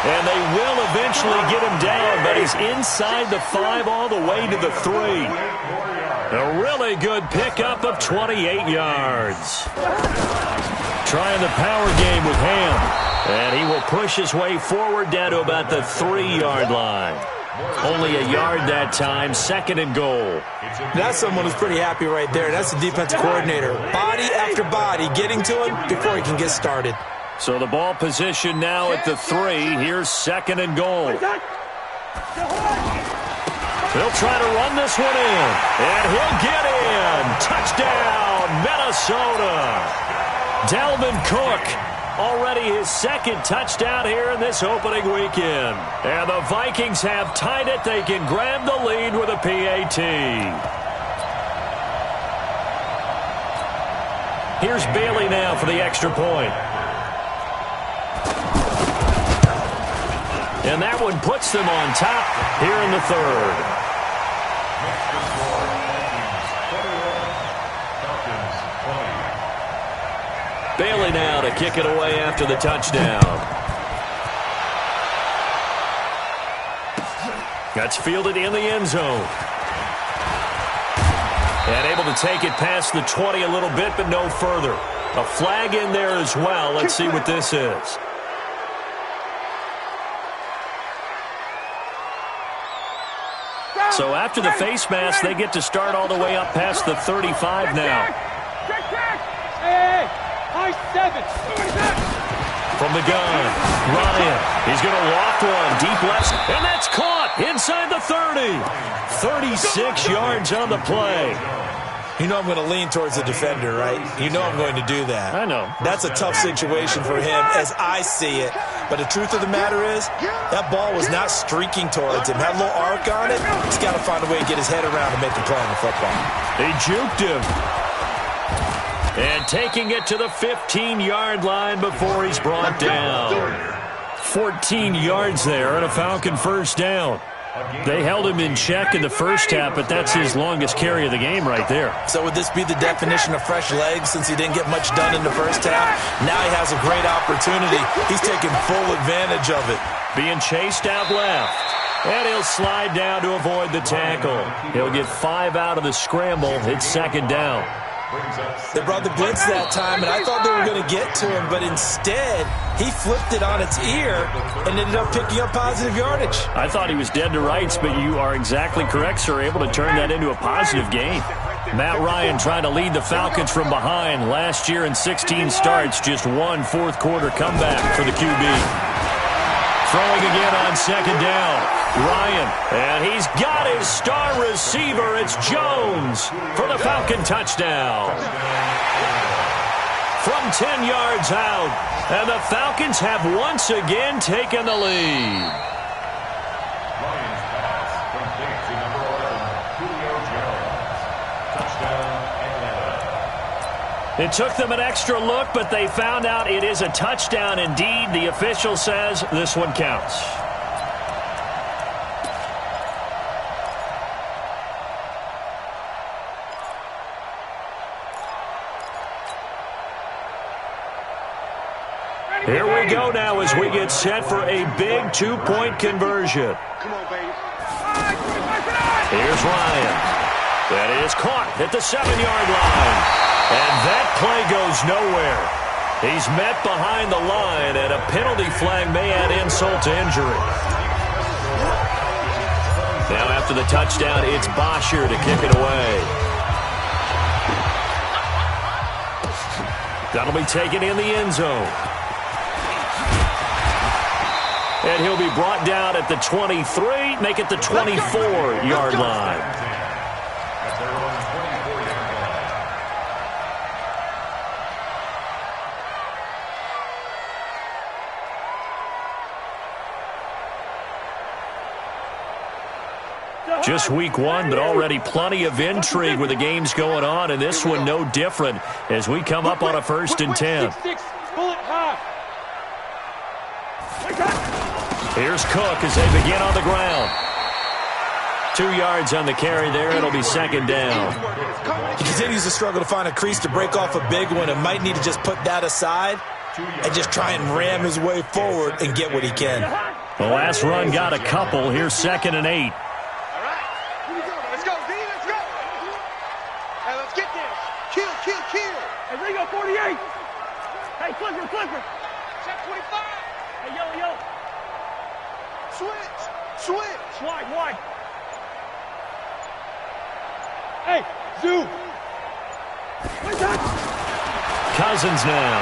And they will eventually get him down, but he's inside the 5 all the way to the 3. A really good pickup of 28 yards. Trying the power game with Ham. And he will push his way forward down to about the 3-yard line. Only a yard that time, 2nd and goal. That's someone who's pretty happy right there. That's the defensive coordinator. Body after body getting to him before he can get started. So the ball position now at the 3. Here's 2nd and goal. They'll try to run this one in, and he'll get in. Touchdown, Minnesota. Dalvin Cook, already his second touchdown here in this opening weekend. And the Vikings have tied it. They can grab the lead with a PAT. Here's Bailey now for the extra point. And that one puts them on top here in the third. Bailey now to kick it away after the touchdown. That's fielded in the end zone. And able to take it past the 20 a little bit, but no further. A flag in there as well. Let's see what this is. So after the face mask, they get to start all the way up past the 35 now. Hey, high 7. From the gun, Ryan. He's going to loft one deep left, and that's caught inside the 30. 36 yards on the play. You know I'm going to lean towards the defender, right? You know I'm going to do that. I know. That's a tough situation for him as I see it. But the truth of the matter is, that ball was not streaking towards him. Had a little arc on it. He's got to find a way to get his head around and make the play on the football. They juked him. And taking it to the 15-yard line before he's brought down. 14 yards there and a Falcon first down. They held him in check in the first half, but that's his longest carry of the game right there. So would this be the definition of fresh legs since he didn't get much done in the first half? Now he has a great opportunity. He's taking full advantage of it. Being chased out left. And he'll slide down to avoid the tackle. He'll get 5 out of the scramble. It's second down. They brought the blitz that time, and I thought they were going to get to him, but instead he flipped it on its ear and ended up picking up positive yardage. I thought he was dead to rights, but you are exactly correct, sir. Able to turn that into a positive gain. Matt Ryan trying to lead the Falcons from behind. Last year in 16 starts, just one fourth-quarter comeback for the QB. Throwing again on second down. Ryan, and he's got his star receiver. It's Jones for the Falcon touchdown. From 10 yards out, and the Falcons have once again taken the lead. Lions pass complete to number 11, Julio Jones. Touchdown, Atlanta. It took them an extra look, but they found out it is a touchdown indeed. The official says this one counts. Here we go now as we get set for a big two-point conversion. Come on, baby. Here's Ryan. That is caught at the 7-yard line. And that play goes nowhere. He's met behind the line, and a penalty flag may add insult to injury. Now after the touchdown, it's Bosher to kick it away. That'll be taken in the end zone. And he'll be brought down at the 23, make it the 24-yard line. At their own 24-yard line. Just week one, but already plenty of intrigue with the games going on, and this one no different as we come up on a 1st and 10. Bullet high. Here's Cook as they begin on the ground. 2 yards on the carry there. It'll be second down. He continues to struggle to find a crease to break off a big one and might need to just put that aside and just try and ram his way forward and get what he can. The last run got a couple. Here's 2nd and 8. All right. Here we go. Let's go, D. Let's go. Hey, let's get this. Kill. Hey, Ringo, 48. Hey, Clipper. Check 25. Hey, yo. Switch. Wide. Hey, Zoo. Cousins now.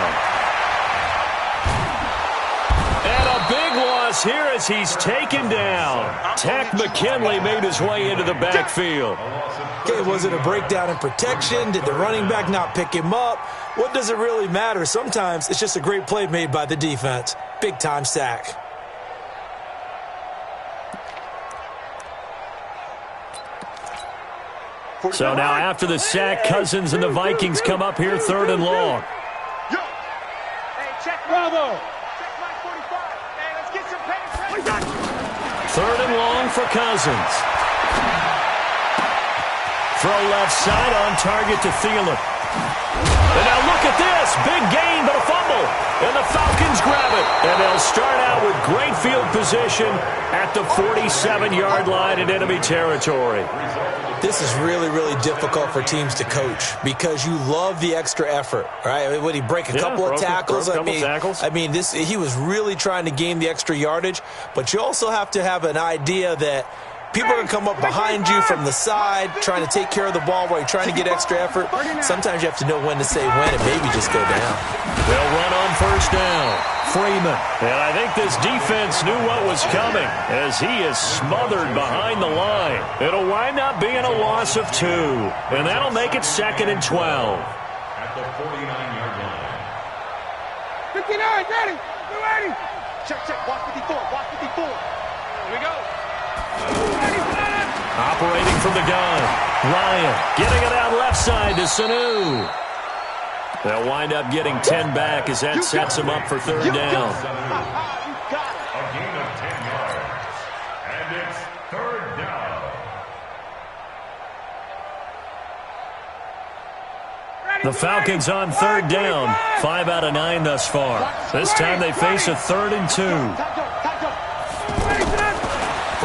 And a big loss this here as he's taken down. Tack McKinley made his way into the backfield. Okay, was it a breakdown in protection? Did the running back not pick him up? What does it really matter? Sometimes it's just a great play made by the defense. Big-time sack. So now after the sack, Cousins and the Vikings come up here 3rd and long. Bravo. 3rd and long for Cousins. Throw left side on target to Thielen. And now look at this. Big gain, but a fumble. And the Falcons grab it. And they'll start out with great field position at the 47-yard line in enemy territory. This is really, really difficult for teams to coach because you love the extra effort, right? Would he break a couple of tackles? I mean, he was really trying to gain the extra yardage, but you also have to have an idea that people are going to come up behind you from the side trying to take care of the ball while you're trying to get extra effort. Sometimes you have to know when to say when and maybe just go down. They'll run on 1st down. Freeman. And I think this defense knew what was coming as he is smothered behind the line. It'll wind up being a loss of 2. And that'll make it 2nd and 12. At the 49-yard line. 59, ready. Get ready. Check. Watch 54. Watch 54. Here we go. Operating from the gun. Ryan getting it out left side to Sanu. They'll wind up getting 10 back as that sets them up for 3rd down. A gain of 10 yards. And it's 3rd down. The Falcons on 3rd down. 5 out of 9 thus far. This time they face a 3rd and 2.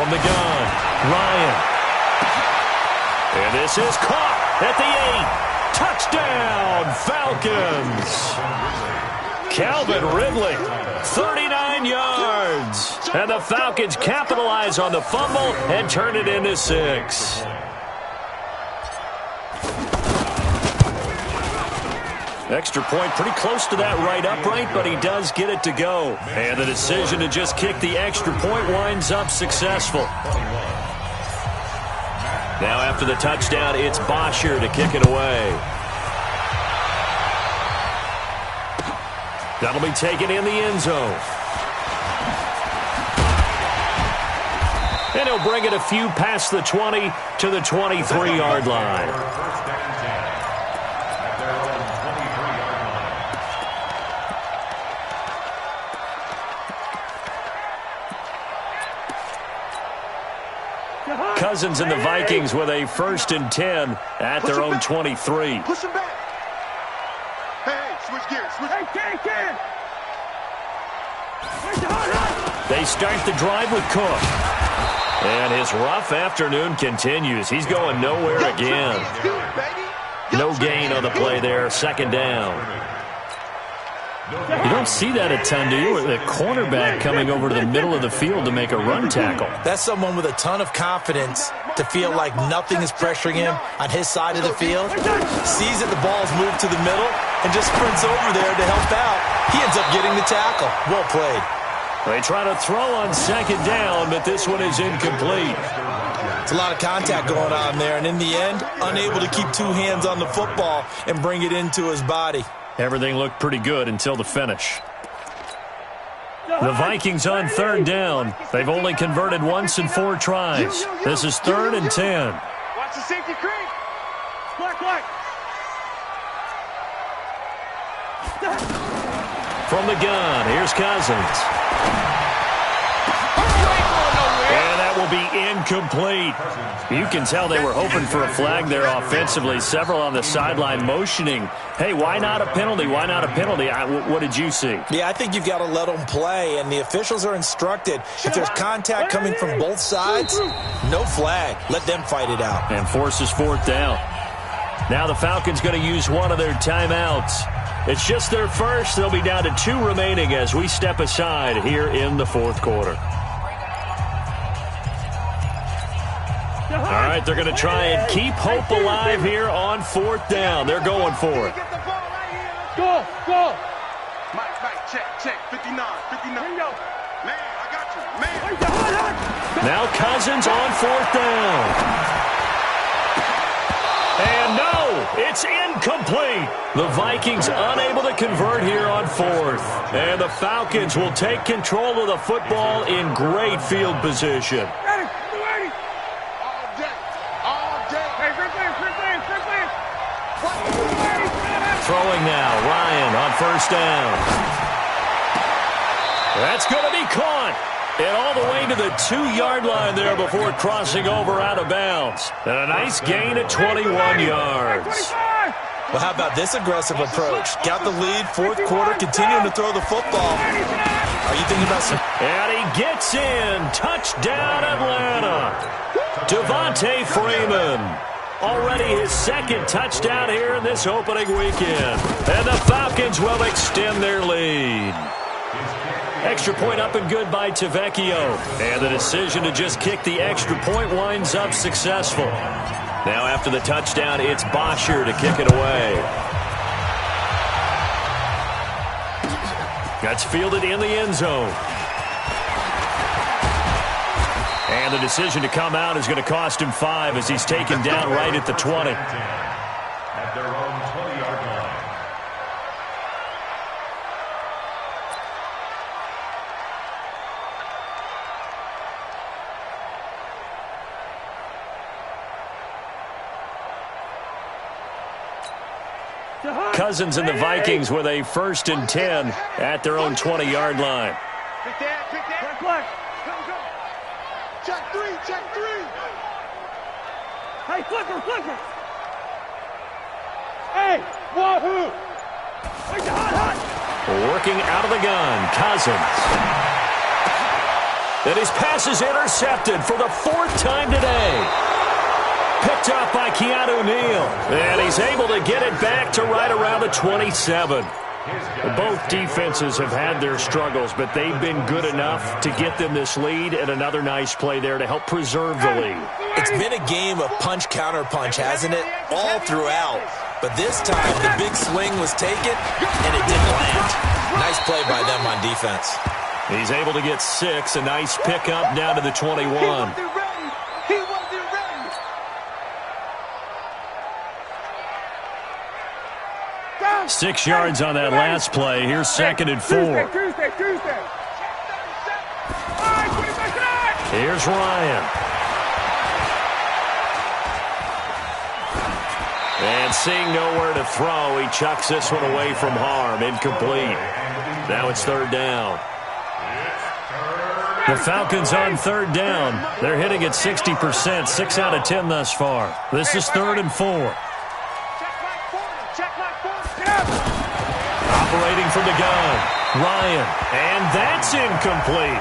From the gun, Ryan. And this is caught at the 8. Touchdown, Falcons. Calvin Ridley, 39 yards. And the Falcons capitalize on the fumble and turn it into 6. Extra point pretty close to that right upright, but he does get it to go. And the decision to just kick the extra point winds up successful. Now after the touchdown, it's Bosher to kick it away. That'll be taken in the end zone. And he'll bring it a few past the 20 to the 23-yard line. First down 10. At their own 23-yard line. Cousins and the Vikings with a 1st and 10 at their own 23. Push him back. Hey, switch gears. Hey, can. They start the drive with Cook. And his rough afternoon continues. He's going nowhere again. No gain on the play there. 2nd down. You don't see that a ton, do you? The cornerback coming over to the middle of the field to make a run tackle. That's someone with a ton of confidence to feel like nothing is pressuring him on his side of the field. Sees that the ball's moved to the middle and just sprints over there to help out. He ends up getting the tackle. Well played. They try to throw on 2nd down, but this one is incomplete. It's a lot of contact going on there, and in the end, unable to keep 2 hands on the football and bring it into his body. Everything looked pretty good until the finish. The Vikings on 3rd down. They've only converted once in 4 tries. This is 3rd and 10. Watch the safety creep. Black. From the gun, here's Cousins. And that will be incomplete. You can tell they were hoping for a flag there offensively. Several on the sideline motioning, hey, why not a penalty? Why not a penalty? What did you see? Yeah, I think you've got to let them play, and the officials are instructed. If there's contact coming from both sides, no flag. Let them fight it out. And forces 4th down. Now the Falcons going to use one of their timeouts. It's just their first. They'll be down to 2 remaining as we step aside here in the 4th quarter. All right, they're going to try and keep hope alive here on 4th down. They're going for it. Go. Mike, check. 59. Here you go. Man, I got you. Man. Now Cousins on 4th down. And no, it's incomplete. The Vikings unable to convert here on 4th. And the Falcons will take control of the football in great field position. Throwing now, Ryan on 1st down. That's going to be caught. And all the way to the 2-yard line there before crossing over out of bounds. And a nice gain at 21 yards. Well, how about this aggressive approach? Got the lead, 4th quarter, continuing to throw the football. Are you thinking about some... And he gets in. Touchdown, Atlanta. Devontae Freeman. Already his 2nd touchdown here in this opening weekend. And the Falcons will extend their lead. Extra point up and good by Tavecchio. And the decision to just kick the extra point winds up successful. Now after the touchdown, it's Bosher to kick it away. That's fielded in the end zone. And the decision to come out is going to cost him 5 as he's taken down right at the 20. At their own 20-yard line. Cousins and the Vikings with a 1st and 10 at their own 20-yard line. Pick that. Go. Check 3. Hey, flipper. Hey, wahoo. Working out of the gun, Cousins. And his pass is intercepted for the 4th time today. Picked up by Keanu Neal. And he's able to get it back to right around the 27. Both defenses have had their struggles, but they've been good enough to get them this lead, and another nice play there to help preserve the lead. It's been a game of punch-counter-punch, hasn't it? All throughout. But this time, the big swing was taken, and it didn't land. Nice play by them on defense. He's able to get 6, a nice pickup down to the 21. 6 yards on that last play. Here's 2nd and 4. Here's Ryan. And seeing nowhere to throw, he chucks this one away from harm. Incomplete. Now it's 3rd down. The Falcons on 3rd down. They're hitting at 60%, 6 out of 10 thus far. This is 3rd and 4. Operating from the gun, Ryan, and that's incomplete.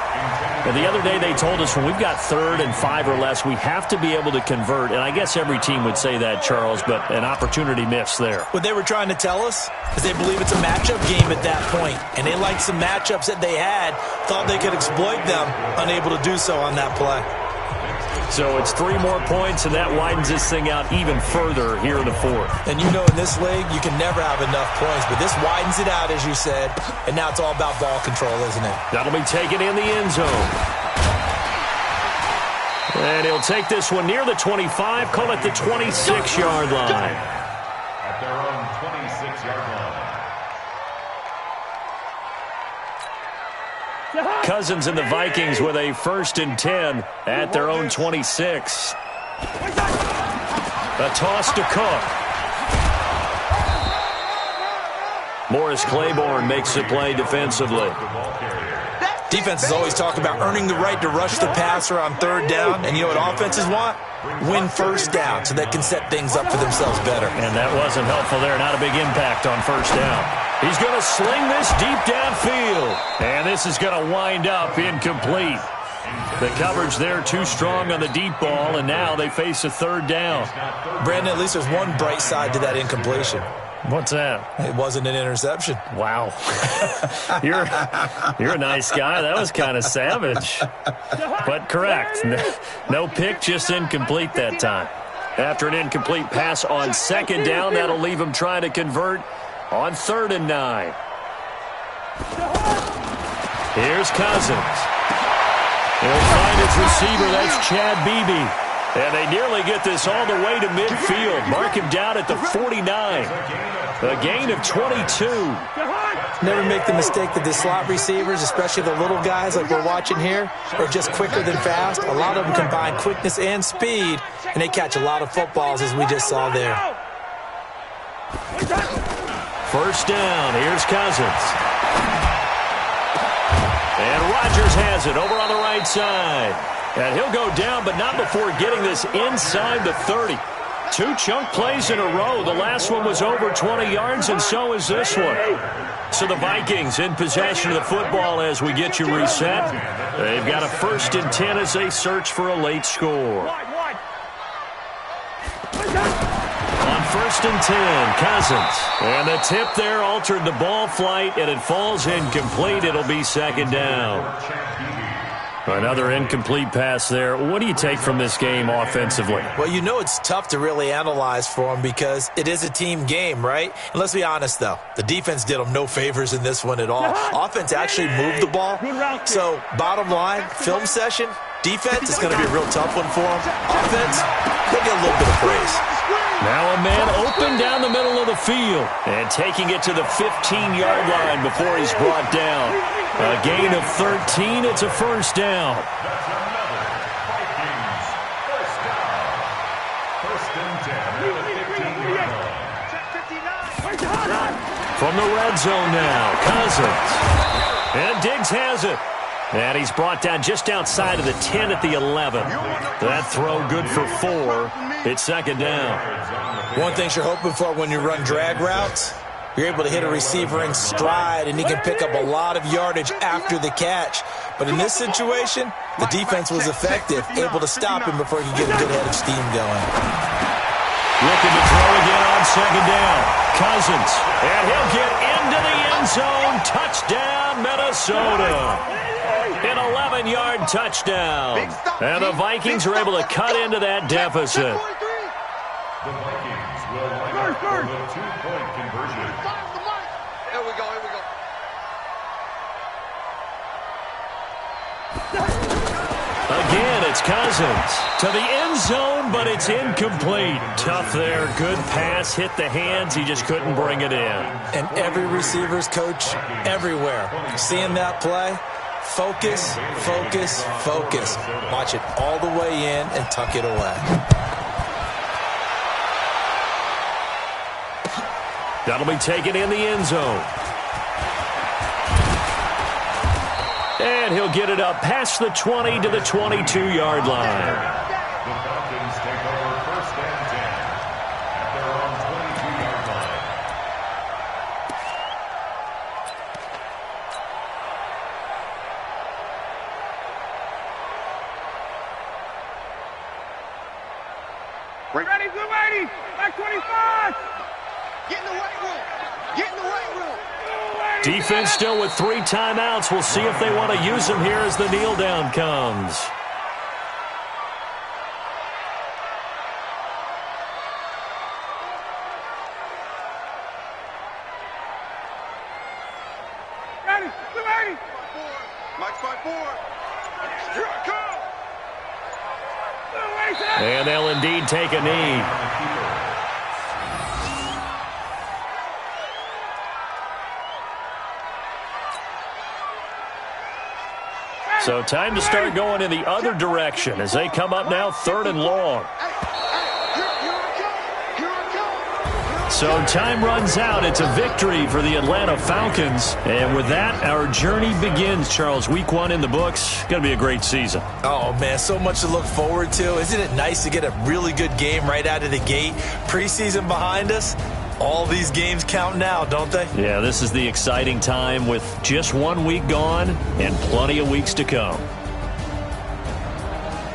And the other day they told us when we've got 3rd and 5 or less, we have to be able to convert. And I guess every team would say that, Charles, but an opportunity missed there. What they were trying to tell us is they believe it's a matchup game at that point. And they liked some matchups that they had, thought they could exploit them, unable to do so on that play. So it's 3 more points, and that widens this thing out even further here in the 4th. And you know in this league, you can never have enough points, but this widens it out, as you said, and now it's all about ball control, isn't it? That'll be taken in the end zone. And he'll take this one near the 25, call it the 26-yard line. At their own 26-yard line. Cousins and the Vikings with a 1st and 10 at their own 26. A toss to Cook. Morris Claiborne makes the play defensively. Defenses always talk about earning the right to rush the passer on 3rd down, and you know what offenses want? Win 1st down so they can set things up for themselves better. And that wasn't helpful there. Not a big impact on 1st down. He's going to sling this deep downfield. And this is going to wind up incomplete. The coverage there too strong on the deep ball, and now they face a 3rd down. Brandon, at least there's one bright side to that incompletion. What's that? It wasn't an interception. Wow. You're a nice guy. That was kind of savage. But correct. No pick, just incomplete that time. After an incomplete pass on 2nd down, that'll leave him trying to convert on 3rd and 9. Here's Cousins. He'll find his receiver. That's Chad Beebe. And they nearly get this all the way to midfield. Mark him down at the 49. A gain of 22. Never make the mistake that the slot receivers, especially the little guys like we're watching here, are just quicker than fast. A lot of them combine quickness and speed, and they catch a lot of footballs, as we just saw there. First down. Here's Cousins. And Rodgers has it over on the right side. And he'll go down, but not before getting this inside the 30. 2 chunk plays in a row. The last one was over 20 yards, and so is this one. So the Vikings in possession of the football as we get you reset. They've got a 1st and 10 as they search for a late score. On 1st and 10, Cousins. And the tip there altered the ball flight, and it falls incomplete. It'll be 2nd down. Another incomplete pass there. What do you take from this game offensively? Well, you know it's tough to really analyze for them because it is a team game, right? And let's be honest, though. The defense did them no favors in this one at all. Offense actually moved the ball. So, bottom line, film session, defense is going to be a real tough one for them. Offense, they'll get a little bit of praise. Now a man open down the middle of the field and taking it to the 15-yard line before he's brought down. A gain of 13. It's a 1st down. That's another Vikings first down. 1st and 10 at the 15-yard line. From the red zone now, Cousins. And Diggs has it. And he's brought down just outside of the 10 at the 11. That throw good for 4. It's 2nd down. One thing you're hoping for when you run drag routes, you're able to hit a receiver in stride, and he can pick up a lot of yardage after the catch. But in this situation, the defense was effective, able to stop him before he could get a good head of steam going. Looking to throw again on 2nd down. Cousins. And he'll get into the end zone. Touchdown, Minnesota. An 11-yard touchdown. And the Vikings are able to cut into that deficit. The Vikings will line up for the 2-point conversion. Here we go, here we go. Again, it's Cousins to the end zone, but it's incomplete. Tough there. Good pass. Hit the hands. He just couldn't bring it in. And every receiver's coach everywhere. Seeing that play, focus, focus, focus. Watch it all the way in and tuck it away. That'll be taken in the end zone. And he'll get it up past the 20 to the 22-yard line. The Falcons take over 1st and 10 at their own 22-yard line. Ready, blue 80, back 25. Get in the weight room. Get in the weight room. Defense still with 3 timeouts. We'll see if they want to use them here as the kneel down comes. Ready, blue 80. Mike 5-4. Here I come. And they'll indeed take a knee. So time to start going in the other direction as they come up now 3rd and long. So time runs out. It's a victory for the Atlanta Falcons. And with that, our journey begins, Charles. Week 1 in the books. Going to be a great season. Oh, man, so much to look forward to. Isn't it nice to get a really good game right out of the gate? Preseason behind us. All these games count now, don't they? Yeah, this is the exciting time with just 1 week gone and plenty of weeks to come.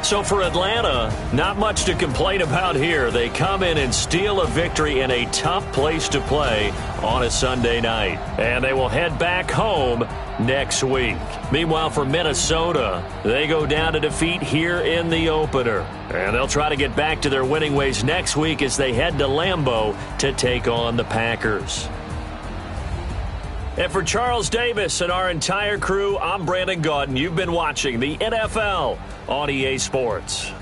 So for Atlanta, not much to complain about here. They come in and steal a victory in a tough place to play on a Sunday night. And they will head back home next week. Meanwhile, for Minnesota, they go down to defeat here in the opener. And they'll try to get back to their winning ways next week as they head to Lambeau to take on the Packers. And for Charles Davis and our entire crew, I'm Brandon Gaudin. You've been watching the NFL on EA Sports.